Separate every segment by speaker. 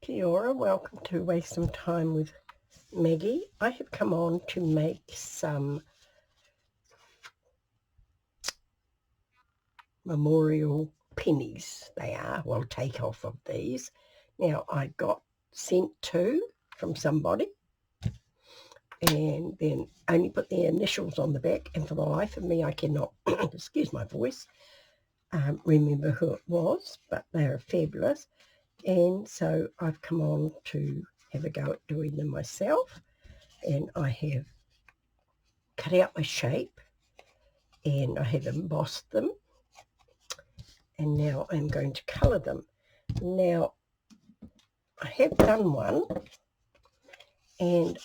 Speaker 1: Kia ora, welcome to Waste Some Time with Maggie. I have come on to make some memorial pennies. They are, well, take off of these. Now, I got sent two from somebody and then only put the initials on the back, and for the life of me I cannot, excuse my voice, remember who it was, but they're fabulous. And so I've come on to have a go at doing them myself, and I have cut out my shape and I have embossed them, and now I'm going to colour them. Now I have done one and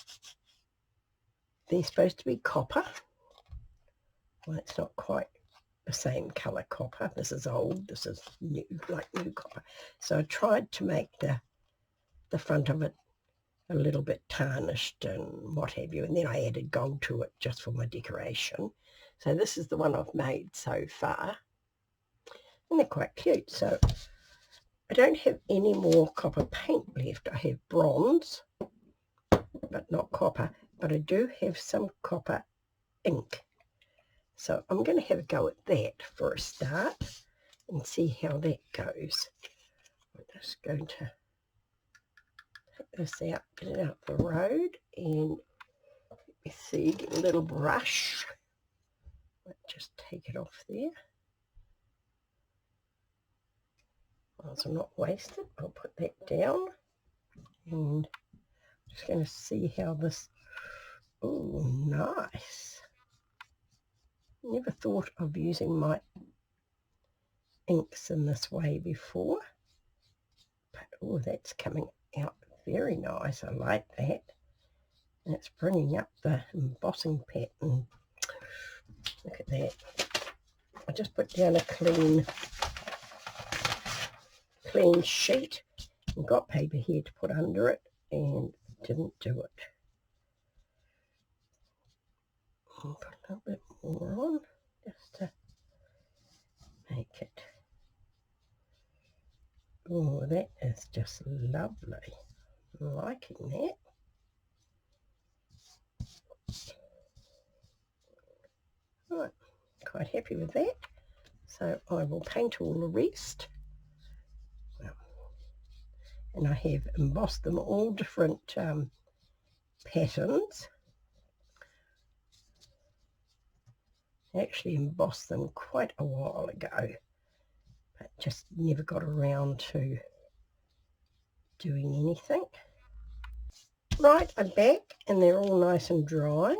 Speaker 1: they're supposed to be copper. Well, it's not quite the same colour copper. This is old, this is new, like new copper. So I tried to make the front of it a little bit tarnished and what have you, and then I added gold to it just for my decoration. So this is the one I've made so far, and they're quite cute. So I don't have any more copper paint left. I have bronze, but not copper, but I do have some copper ink. So I'm going to have a go at that for a start and see how that goes. I'm just going to take this out, get it out the road, and let me see, get a little brush. Just take it off there. So I'm not wasted, I'll put that down, and I'm just going to see how this, oh, nice. Never thought of using my inks in this way before, but oh, that's coming out very nice. I like that. And it's bringing up the embossing pattern. Look at that. I just put down a clean sheet and got paper here to put under it and didn't do it. I'll put a little bit more on just to make it. Oh, that is just lovely. I'm liking that. Right, quite happy with that. So I will paint all the rest. And I have embossed them all different patterns. I actually embossed them quite a while ago, but just never got around to doing anything. Right, I'm back and they're all nice and dry.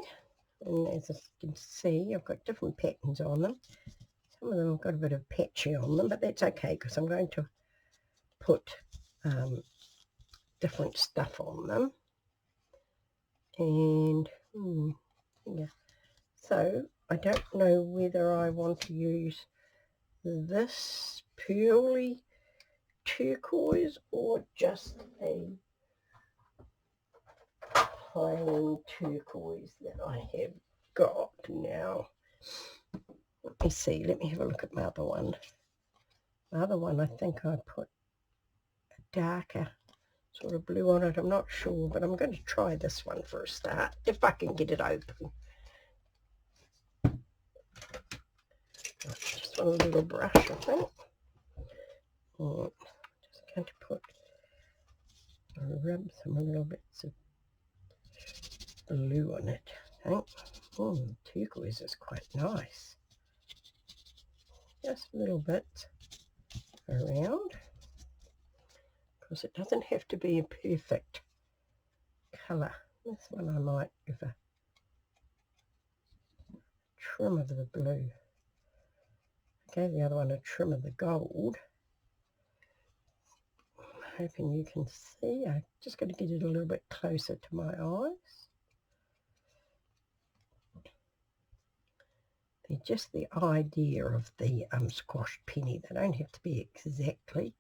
Speaker 1: And as you can see, I've got different patterns on them. Some of them have got a bit of patchy on them, but that's okay because I'm going to put different stuff on them. And yeah, so I don't know whether I want to use this purely turquoise or just a plain turquoise that I have got now. Let me see, let me have a look at my other one. My other one, I think I put a darker sort of blue on it. I'm not sure, but I'm going to try this one for a start, if I can get it open. Just one little brush, I think. And just going to rub some little bits of blue on it, I think. Oh, turquoise is quite nice. Just a little bit around, because it doesn't have to be a perfect colour. This one I might give a trim of the blue. I gave the other one a trim of the gold. I'm hoping you can see. I'm just going to get it a little bit closer to my eyes. They're just the idea of the squashed penny. They don't have to be exactly.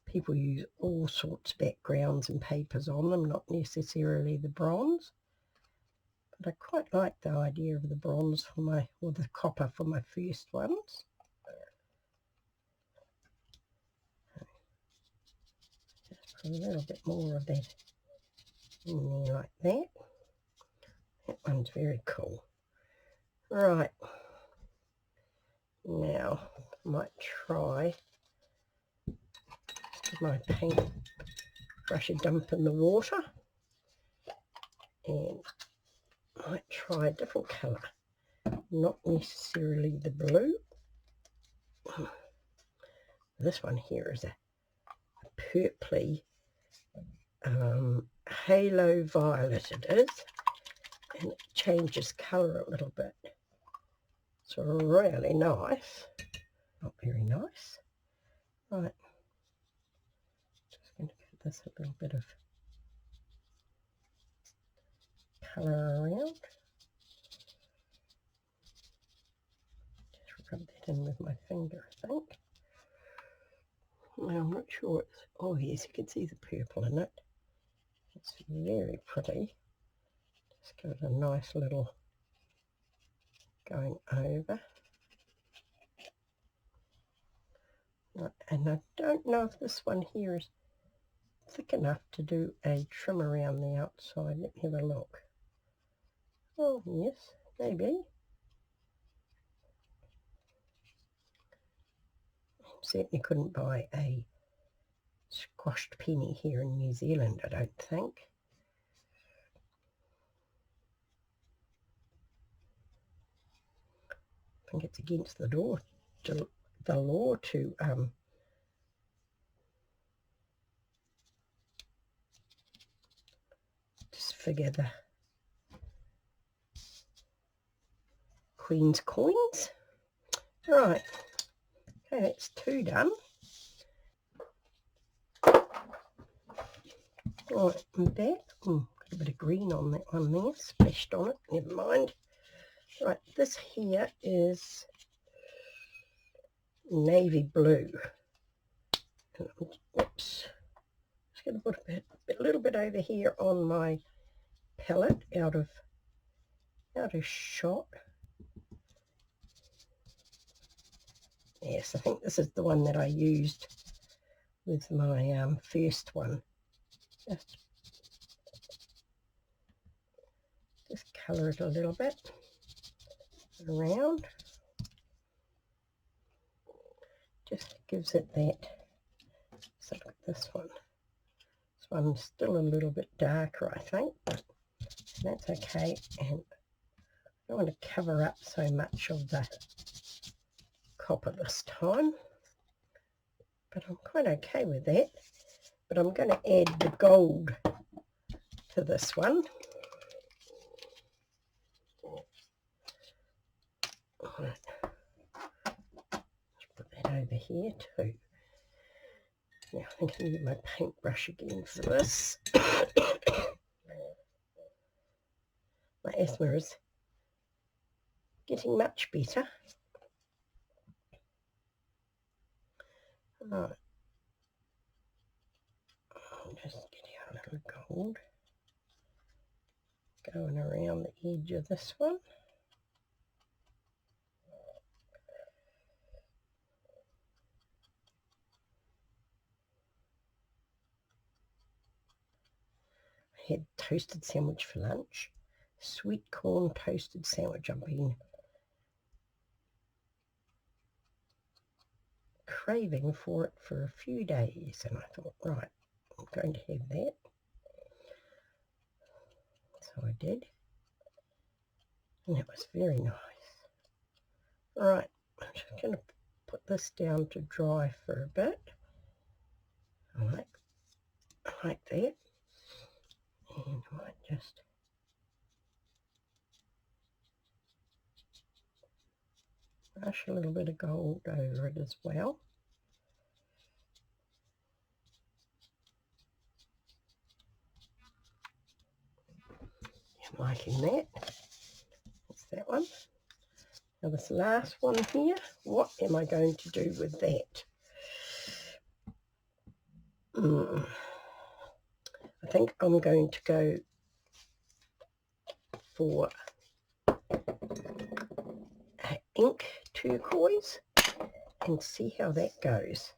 Speaker 1: People use all sorts of backgrounds and papers on them, not necessarily the bronze. But I quite like the idea of the bronze for my, or the copper for my first ones. Just a little bit more of that in there like that. That one's very cool. Right, now I might try give my paint brush a dump in the water and I might try a different colour, not necessarily the blue. This one here is a purpley halo violet it is, and it changes colour a little bit. It's really nice. Not very nice. Right, just going to give this a little bit of colour around. Just rub that in with my finger, I think. Now, I'm not sure it's... Oh yes, you can see the purple in it. It's very pretty. Just give it a nice little going over. Right, and I don't know if this one here is thick enough to do a trim around the outside. Let me have a look. Oh yes, maybe. Certainly couldn't buy a squashed penny here in New Zealand, I don't think. I think it's against the law to disfigure the Queen's coins. Right, okay, that's 2 done. Right, I'm back. Got a bit of green on that one there, splashed on it, never mind. Right, this here is navy blue. Oops. Just going to put a little bit over here on my palette out of shot. Yes, I think this is the one that I used with my first one. Just colour it a little bit around. Just gives it that. So look at this one. This one's still a little bit darker, I think, but that's okay. And I don't want to cover up so much of the copper this time, but I'm quite okay with that. But I'm going to add the gold to this one. Right. Let's put that over here too. Now I think I need my paintbrush again for this. My asthma is getting much better. Right. I'll just get out a little gold going around the edge of this one. I had toasted sandwich for lunch. Sweet corn toasted sandwich. I've been craving for it for a few days, and I thought, right, I'm going to have that. So I did, and it was very nice. Right, I'm just going to put this down to dry for a bit. I like that, and I might just brush a little bit of gold over it as well. I'm liking that. That's that one. Now this last one here, what am I going to do with that? I think I'm going to go for ink turquoise and see how that goes.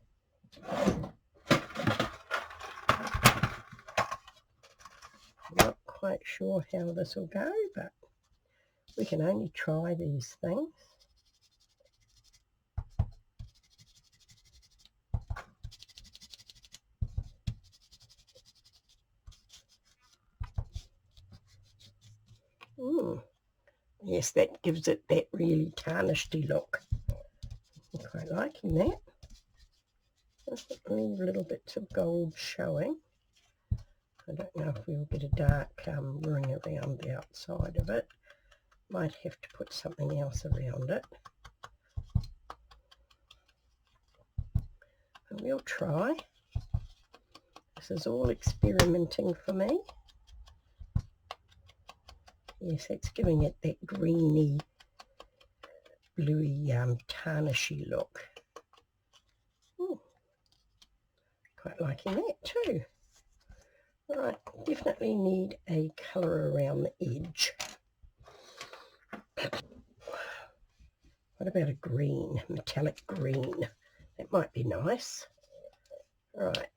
Speaker 1: quite sure how this will go, but we can only try these things. Yes, that gives it that really tarnished-y look. I'm quite liking that. Just little bits of gold showing. I don't know if we'll get a dark ring around the outside of it. Might have to put something else around it. But we'll try. This is all experimenting for me. Yes, it's giving it that greeny, bluey, tarnishy look. Quite liking that too. Right, definitely need a colour around the edge. What about a green, metallic green? That might be nice. Right.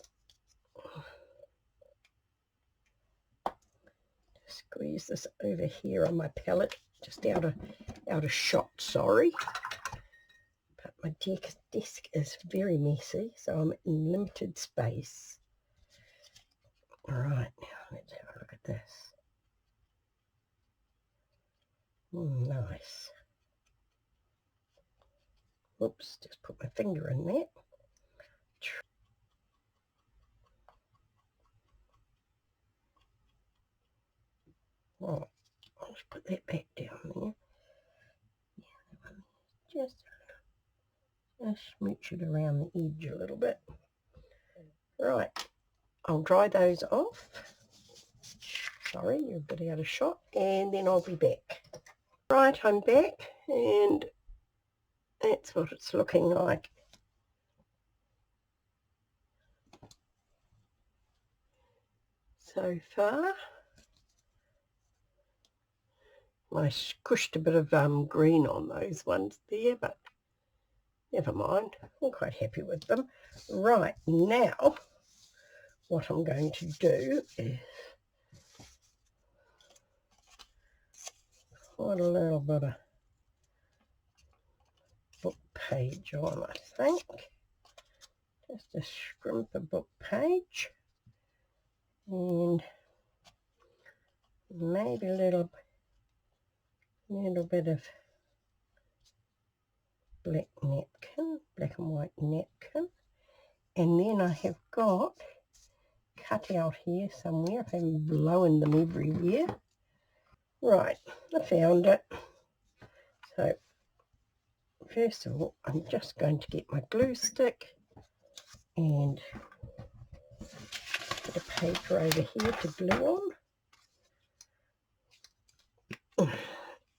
Speaker 1: Squeeze this over here on my palette, just out of shot, sorry. But my desk is very messy, so I'm in limited space. All right, now let's have a look at this. Nice. Oops, just put my finger in there. Oh, I'll just put that back down there. Just smooch it around the edge a little bit. Right, I'll dry those off. Sorry, you're a bit out of shot, and then I'll be back. Right, I'm back, and that's what it's looking like. So far, I squished a bit of green on those ones there, but never mind. I'm quite happy with them. Right, now what I'm going to do is put a little bit of book page on, I think. Just a scrimp of book page. And maybe a little bit of black napkin, black and white napkin. And then I have got cut out here somewhere. I'm blowing them everywhere. Right, I found it. So first of all, I'm just going to get my glue stick and put a paper over here to glue on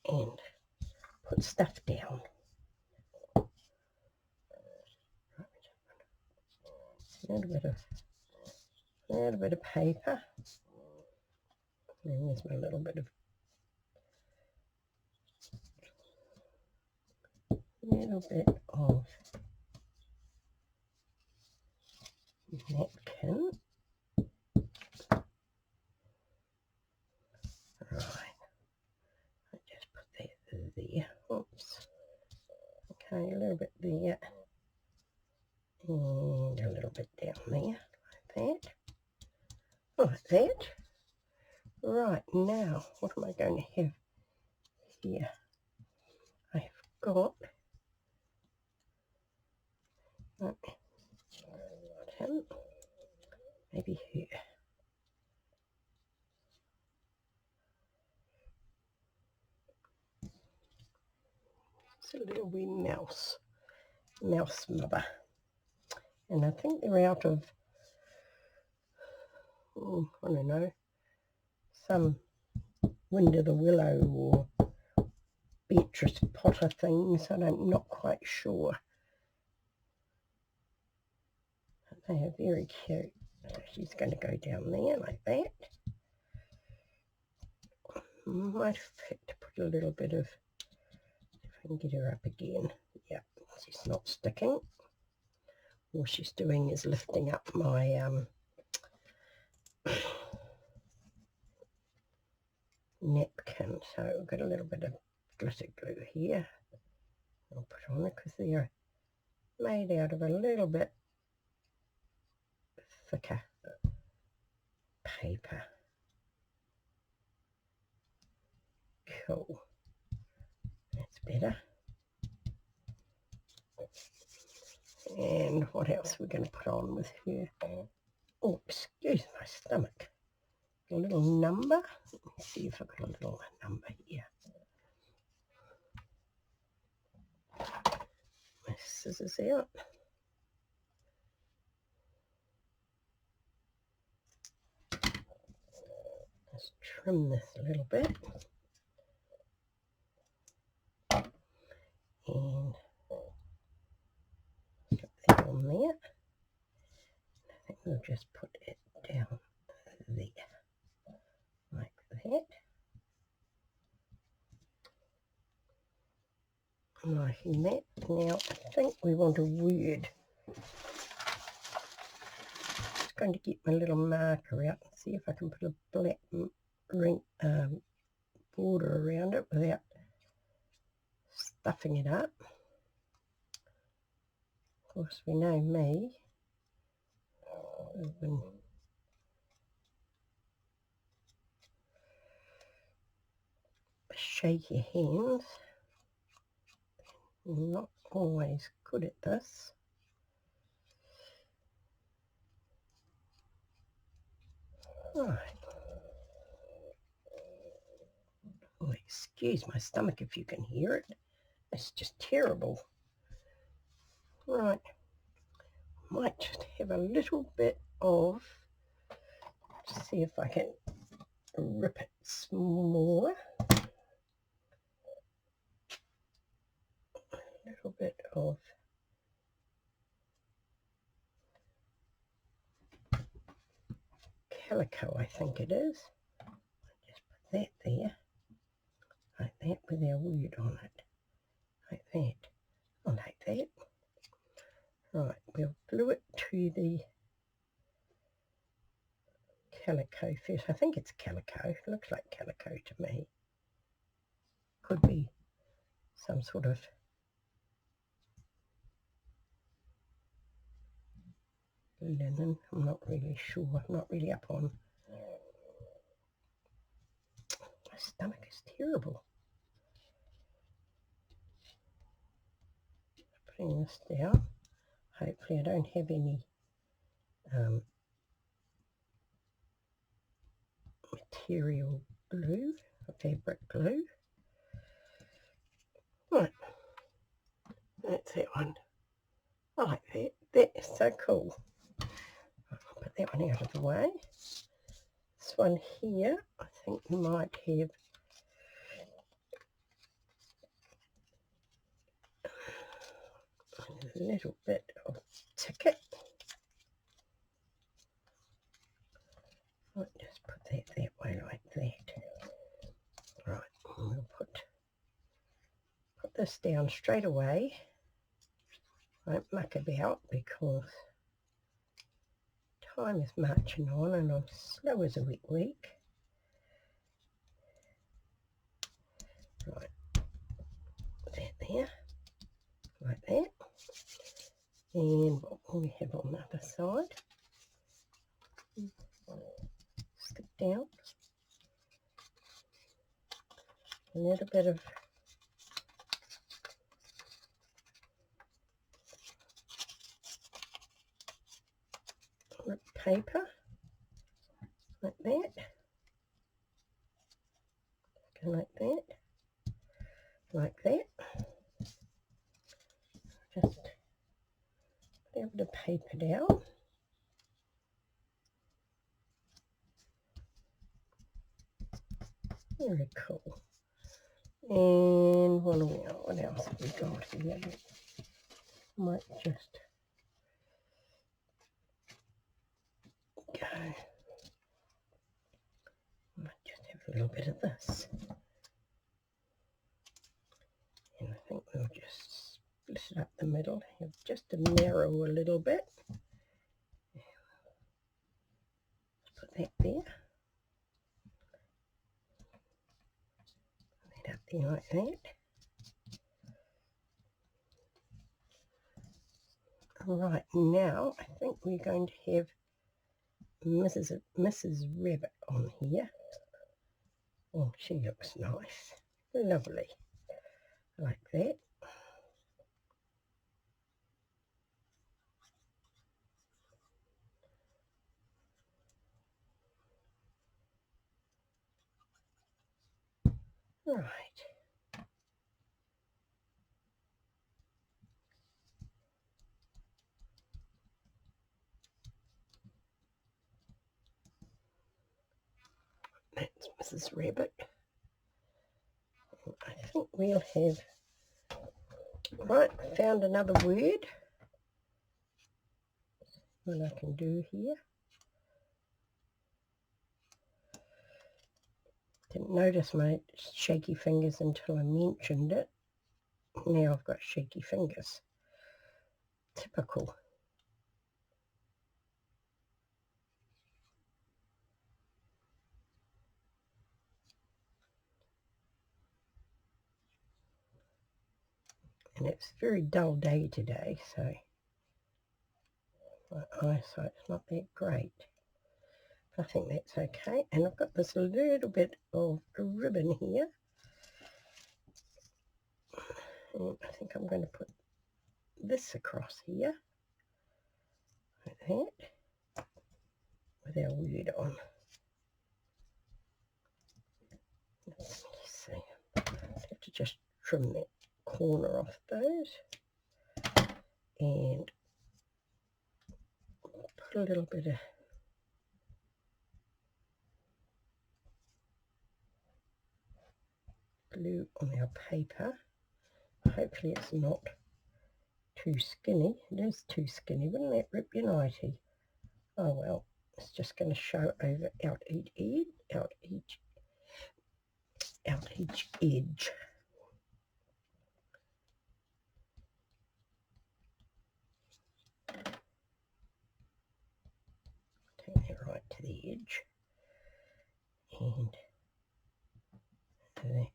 Speaker 1: and put stuff down. A little bit of paper. And there's my little bit of napkin. Right, I just put that there. Oops. Okay, a little bit there and a little bit down there, like that. Like that. Right, now what am I going to have here? I've got him, maybe here. It's a little wee mouse mother. And I think they're out of, I don't know, some Wind of the Willow or Beatrice Potter things. I'm not quite sure. But they are very cute. So she's going to go down there like that. Might have had to put a little bit of, if I can get her up again. Yeah, she's not sticking. All she's doing is lifting up my napkin. So we've got a little bit of glitter glue here. I'll put on it because they're made out of a little bit thicker paper. Cool. That's better. And what else are we going to put on with her? Oh, excuse my stomach. A little number. Let me see if I've got a little number here. My scissors out. Let's trim this a little bit. And put that on there. I think we'll just put it down there, like that. I'm liking that. Now I think we want a word. Just going to get my little marker out and see if I can put a black ring border around it without stuffing it up. Of course, we know me. Shaky hands. I'm not always good at this. Right. Oh, excuse my stomach if you can hear it. It's just terrible. Right. Might just have a little bit of, see if I can rip it smaller. A little bit of calico, I think it is. Just put that there, like that, with our word on it, like that, or like that. Right, we'll glue it to the calico first. I think it's calico. It looks like calico to me. Could be some sort of linen. I'm not really sure. I'm not really up on. My stomach is terrible. Putting this down. Hopefully I don't have any material glue, fabric glue. Right, that's that one. I like that. That is so cool. I'll put that one out of the way. This one here, I think might have a little bit of ticket. I'll just put that way like that. Right, we'll put this down straight away. Won't muck about because time is marching on and I'm slow as a wet week. Right, put that there, like that. And what will we have on the other side? Stick down. A little bit of paper, like that. Go like that. Like that. Just put a bit of paper down. Very cool. And what else have we got here? Might just go. Might just have a little bit of this. And I think we'll just split it up the middle, have just to narrow a little bit. Let's put that there. something like that. Right, now I think we're going to have Mrs. Rabbit on here. Oh, she looks nice. Lovely. Like that. Right. That's Mrs. Rabbit. I think we'll have... Right, found another word. What I can do here. Didn't notice my shaky fingers until I mentioned it. Now I've got shaky fingers. Typical. And it's a very dull day today, so my eyesight's not that great. I think that's okay. And I've got this little bit of ribbon here. And I think I'm going to put this across here. Like that. With our word on. Let's see. I have to just trim that corner off those. And put a little bit of glue on our paper. Hopefully it's not too skinny. It is too skinny. Wouldn't that rip your nightie? Oh well, it's just going to show over out each edge. Take that right to the edge. And that.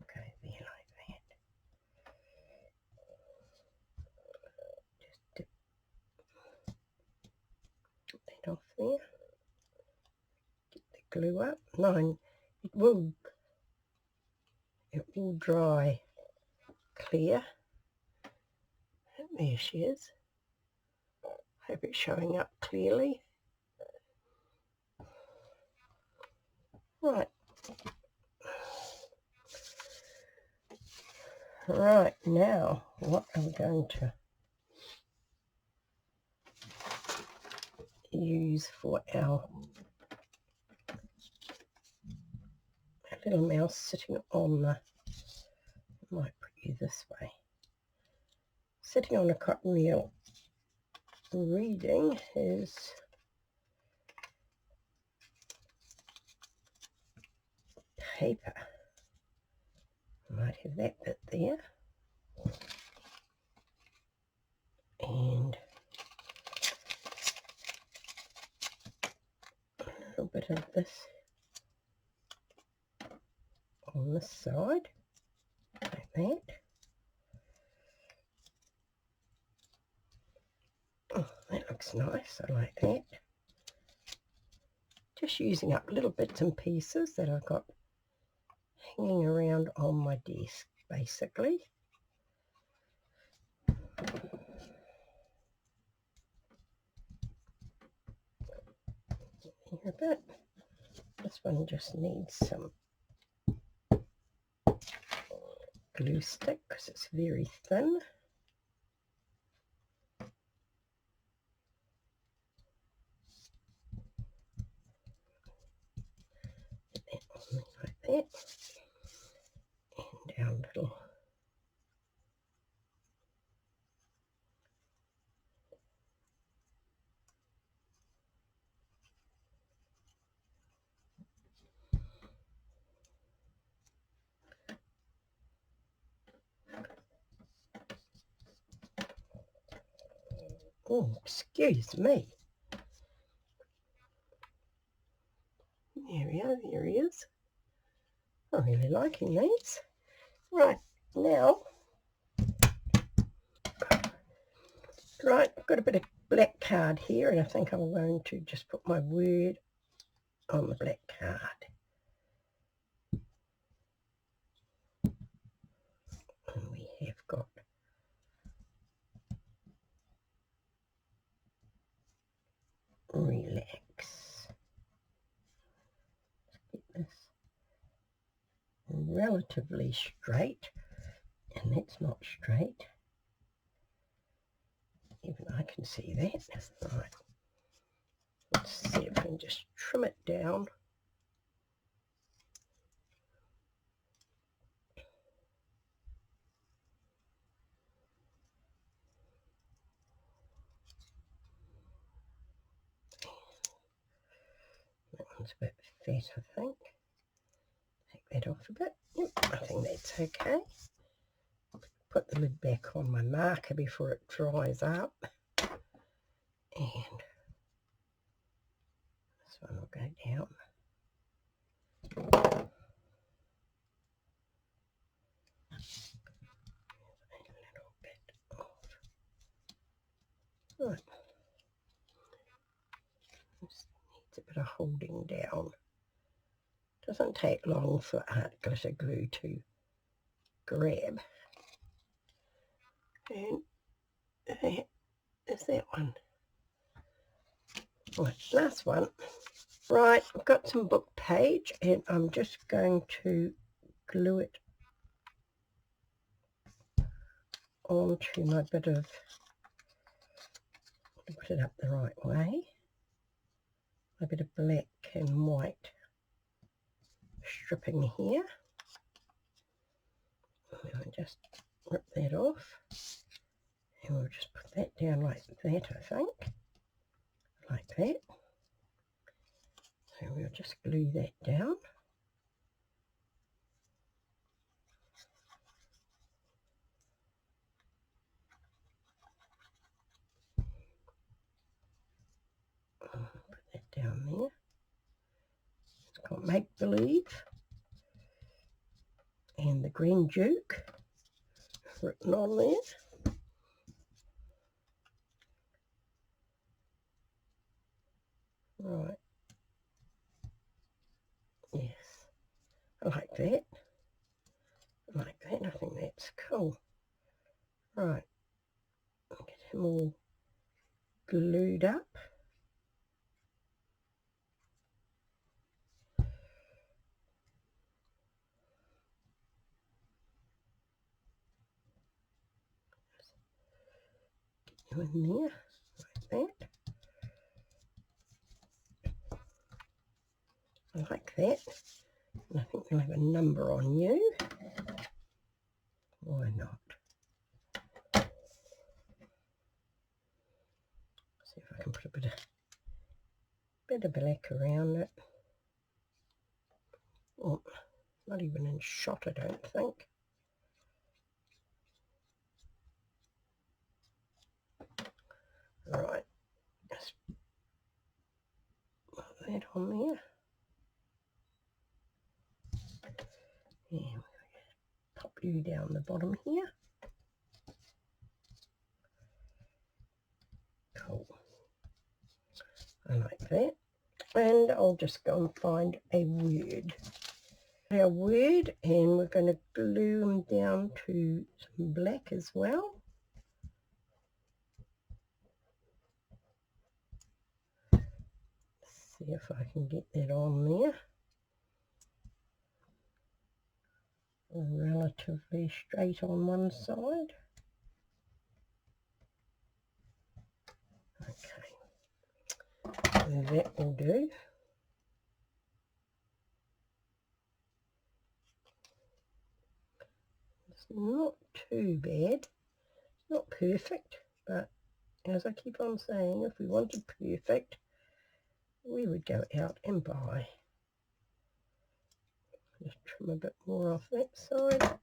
Speaker 1: Okay, there like that. Just dip that off there. Get the glue up. No, it will dry clear. There she is. Hope it's showing up clearly. Right, now what I'm going to use for our little mouse sitting on the, I might put you this way, sitting on a cotton reel reading his paper. I might have that bit there. And a little bit of this on this side, like that. Oh, that looks nice. I like that. Just using up little bits and pieces that I've got hanging around on my desk, basically. Here a bit. This one just needs some glue stick because it's very thin. Put that on like that. And our little oh, excuse me. There we are, there he is. I really liking these. Right, now, right, I've got a bit of black card here, and I think I'm going to just put my word on the black card. And we have got relax. Let's get this relatively straight, and that's not straight. Even I can see that. Right. Let's see if I can just trim it down. That one's a bit fat, I think. Take that off a bit. Yep, I think that's okay. Put the lid back on my marker before it dries up. And this one will go down. A little bit off. Right. This needs a bit of holding down. Doesn't take long for art glitter glue to grab. And that is that one. Right, last one. Right, I've got some book page, and I'm just going to glue it onto my bit of, to put it up the right way, a bit of black and white stripping here. And I'll just rip that off, and we'll just put that down like that, I think, like that. So we'll just glue that down. Put that down there. It's got Make Believe and the Green Duke written on there. Right. Yes. I like that. I like that. I think that's cool. Right. I'll get him all glued up. Get you in there like that. I like that. And I think we'll have a number on you. Why not? See if I can put a bit of black around it. Oh, not even in shot, I don't think. Right, just put that on there. And we'll pop you down the bottom here. Cool. I like that. And I'll just go and find a word. Our word, and we're going to glue them down to some black as well. See if I can get that on there. Relatively straight on one side. Okay, that will do. It's not too bad. It's not perfect, but as I keep on saying, if we wanted perfect, we would go out and buy. Just trim a bit more off that side. I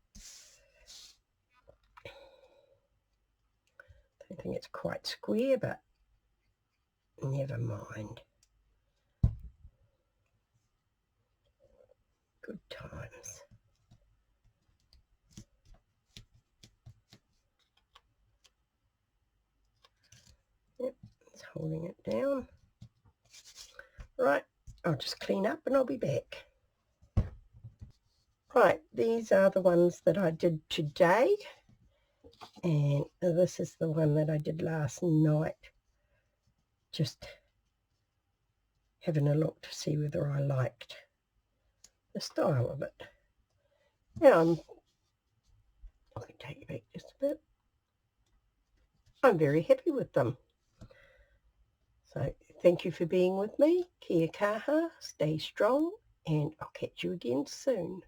Speaker 1: don't think it's quite square, but never mind. Good times. holding it down. Right, I'll just clean up and I'll be back. Right, these are the ones that I did today, and this is the one that I did last night. Just having a look to see whether I liked the style of it. Now I can take it back just a bit. I'm very happy with them. So thank you for being with me. Kia kaha, stay strong, and I'll catch you again soon.